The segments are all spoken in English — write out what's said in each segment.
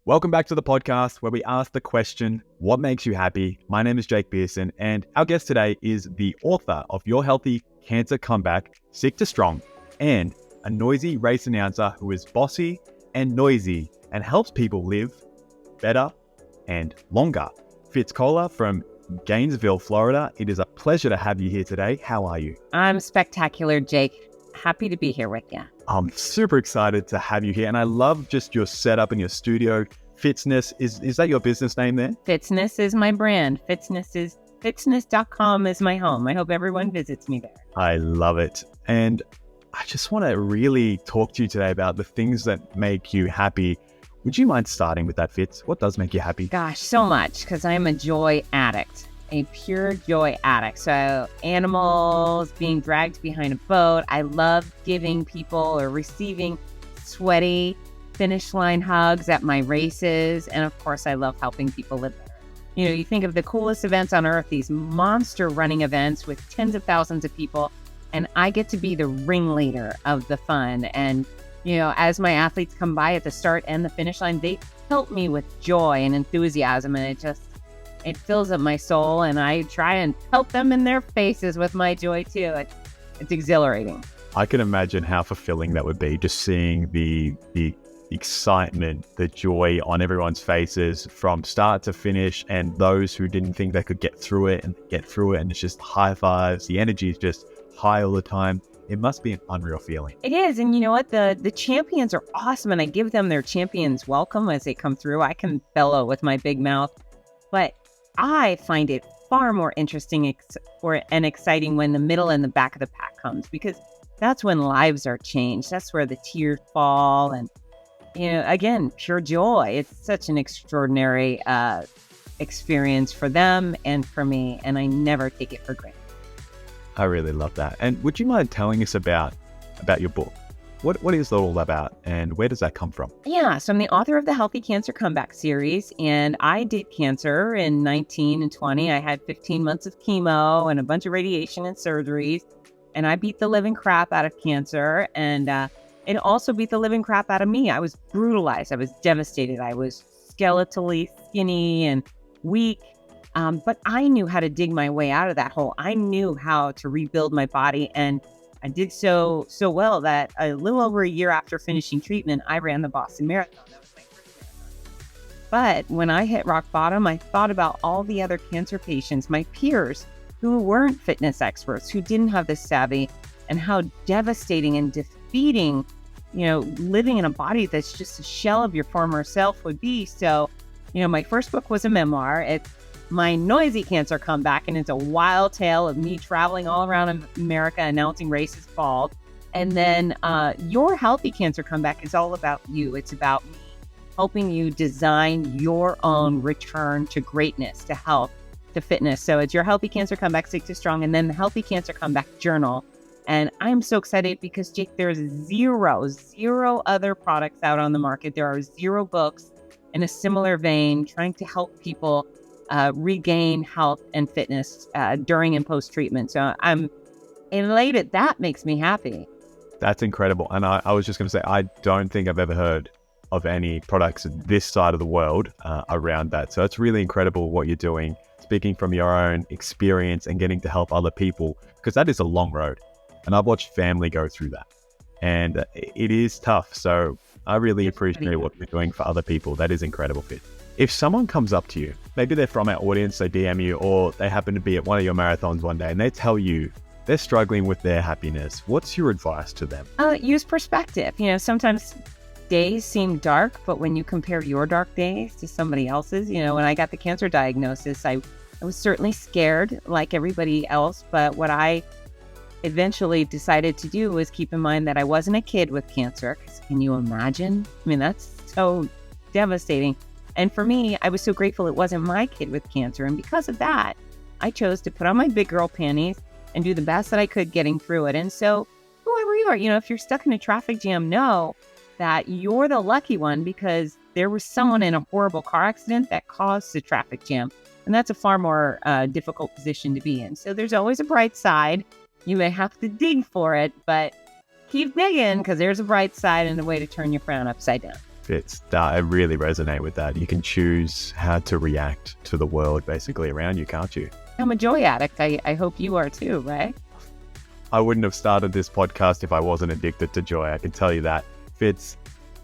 Welcome back to the podcast where we ask the question, what makes you happy? My name is Jake Pearson, and our guest today is the author of Your Healthy Cancer Comeback, Sick to Strong, and a noisy race announcer who is bossy and noisy and helps people live better and longer. Fitz Koehler from Gainesville, Florida. It is a pleasure to have you here today. How are you? I'm spectacular, Jake. Happy to be here with you. I'm super excited to have you here, and I love just your setup in your studio. Fitzness, is that your business name there? Fitzness is my brand. Fitzness.com is my home. I hope everyone visits me there. I love it. And I just want to really talk to you today about the things that make you happy. Would you mind starting with that, Fitz? What does make you happy? Gosh, so much, because I'm a joy addict, a pure joy addict. So animals, being dragged behind a boat. I love giving people or receiving sweaty finish line hugs at my races. And of course, I love helping people live better. You know, you think of the coolest events on earth, these monster running events with tens of thousands of people, and I get to be the ringleader of the fun. And, you know, as my athletes come by at the start and the finish line, they help me with joy and enthusiasm, and it fills up my soul, and I try and help them in their faces with my joy too. It's exhilarating. I can imagine how fulfilling that would be, just seeing the excitement, the joy on everyone's faces from start to finish, and those who didn't think they could get through it, and it's just high fives. The energy is just high all the time. It must be an unreal feeling. It is. And you know what? The champions are awesome, and I give them their champions welcome as they come through. I can bellow with my big mouth, but I find it far more interesting and exciting when the middle and the back of the pack comes, because that's when lives are changed. That's where the tears fall, and, you know, again, pure joy. It's such an extraordinary experience for them and for me, and I never take it for granted. I really love that. And would you mind telling us about your book? What is it all about, and where does that come from? Yeah, so I'm the author of the Healthy Cancer Comeback series, and I did cancer in 19 and 20. I had 15 months of chemo and a bunch of radiation and surgeries, and I beat the living crap out of cancer, and it also beat the living crap out of me. I was brutalized. I was devastated. I was skeletally skinny and weak, but I knew how to dig my way out of that hole. I knew how to rebuild my body, and I did so well that a little over a year after finishing treatment, I ran the Boston Marathon. That was my first marathon. But when I hit rock bottom, I thought about all the other cancer patients, my peers, who weren't fitness experts, who didn't have this savvy, and how devastating and defeating, you know, living in a body that's just a shell of your former self would be. So, you know, my first book was a memoir. It's my noisy cancer comeback, and it's a wild tale of me traveling all around America announcing races bald. And then Your Healthy Cancer Comeback is all about you. It's about me helping you design your own return to greatness, to health, to fitness. So it's Your Healthy Cancer Comeback, Sick to Strong, and then the Healthy Cancer Comeback Journal. And I'm so excited because, Jake, there's zero other products out on the market. There are 0 books in a similar vein trying to help people regain health and fitness during and post-treatment. So I'm elated. That makes me happy. That's incredible. And I was just going to say, I don't think I've ever heard of any products this side of the world around that. So it's really incredible what you're doing, speaking from your own experience and getting to help other people, because that is a long road. And I've watched family go through that, and it is tough. So I really appreciate what you're doing for other people. That is incredible, Fit. If someone comes up to you, maybe they're from our audience, they DM you, or they happen to be at one of your marathons one day, and they tell you they're struggling with their happiness, what's your advice to them? Use perspective. You know, sometimes days seem dark, but when you compare your dark days to somebody else's, you know, when I got the cancer diagnosis, I was certainly scared like everybody else, but what I eventually decided to do was keep in mind that I wasn't a kid with cancer. 'Cause can you imagine? I mean, that's so devastating. And for me, I was so grateful it wasn't my kid with cancer. And because of that, I chose to put on my big girl panties and do the best that I could getting through it. And so whoever you are, you know, if you're stuck in a traffic jam, know that you're the lucky one, because there was someone in a horrible car accident that caused the traffic jam. And that's a far more difficult position to be in. So there's always a bright side. You may have to dig for it, but keep digging, because there's a bright side and a way to turn your frown upside down. Fitz, I really resonate with that. You can choose how to react to the world basically around you, can't you? I'm a joy addict. I hope you are too, right? I wouldn't have started this podcast if I wasn't addicted to joy. I can tell you that. Fitz,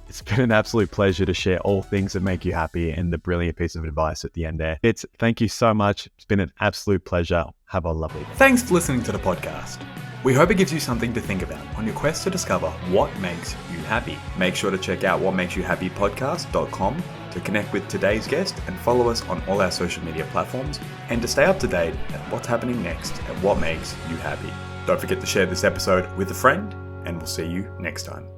it's been an absolute pleasure to share all things that make you happy and the brilliant piece of advice at the end there. Fitz, thank you so much. It's been an absolute pleasure. Have a lovely day. Thanks for listening to the podcast. We hope it gives you something to think about on your quest to discover what makes you happy. Make sure to check out whatmakesyouhappypodcast.com to connect with today's guest and follow us on all our social media platforms and to stay up to date at what's happening next at What Makes You Happy. Don't forget to share this episode with a friend, and we'll see you next time.